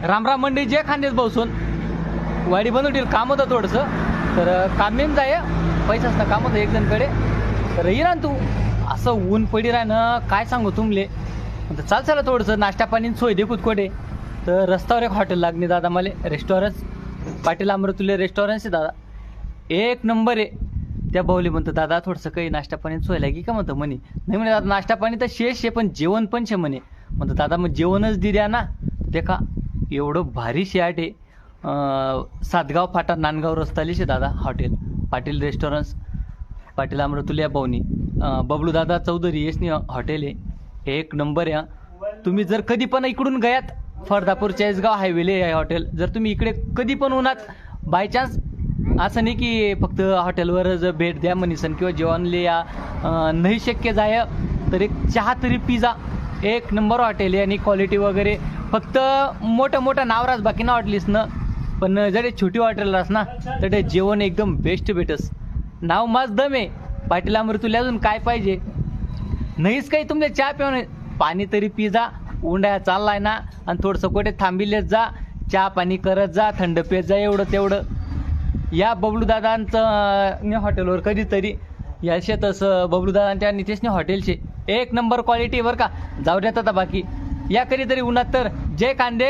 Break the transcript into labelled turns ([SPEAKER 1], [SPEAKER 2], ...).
[SPEAKER 1] रामराम मंडी जे खांदेच बसून वाडी बनवतील काम होतं थोडंसं, तर कामेम जाय पैसाच ना काम होतं एक जणकडे, तर ये ना तू असं ऊन पडी राहणं काय सांगू तुमले. तर चाल चला थोडंसं नाश्ता पाणी सोय देखूत कोठे, तर रस्त्यावर एक हॉटेल लागणे दादा मला, रेस्टॉरंट पाटील अमृतुल्य रेस्टॉरंट आहे दादा, एक नंबर आहे. त्या भाऊली म्हणतं दादा थोडंसं काही नाश्ता पाणी सोय लागी का म्हणतं म्हणे. नाही म्हणे दादा नाश्ता पाणी तर शेष आहे पण जेवण पण शे म्हणे. म्हणतं दादा मग जेवणच दि द्या ना. ते का एवढं भारी शेट आहे. सातगाव फाटा नांदगाव रस्ताली शे दादा हॉटेल पाटील रेस्टॉरंट्स पाटील अमृतुल्य भाऊनी, बबलू दादा चौधरी येसनी हॉटेल आहे, एक नंबर आहे. तुम्ही जर कधी पण इकडून गयात फरदापूर चाळीसगाव हायवेले आहे हॉटेल, जर तुम्ही इकडे कधी पण उन्हात बाय चान्स असं नाही की फक्त हॉटेलवरच भेट द्या म्हणीसन किंवा जेवणले या नाही शक्य जाय तर एक चहा तरी पिझ्झा एक नंबर हॉटेल आहे. आणि क्वालिटी वगैरे फक्त मोठं मोठं नाव राहस बाकी ना हॉटेलीस ना, पण जर छोटी हॉटेल राहस ना तर ते जेवण एकदम बेस्ट भेटस. नाव माझ दम आहे पाटील अमृतुल्य, अजून काय पाहिजे नाहीच काही तुमच्या चहा पिऊन पाणी तरी पिझ्झा उंडाया चाललाय ना, आणि थोडंसं कुठे थांबिलेच जा चहा पाणी करत जा थंड पेत जा एवढं तेवढं. या बबलूदादांचं हॉटेलवर कधीतरी या शेतस बबलूदादांच्या नितेशने हॉटेलचे एक नंबर क्वालिटी बरं का, जाऊ देतात बाकी या कधीतरी उन्हात तर. जय कांदे.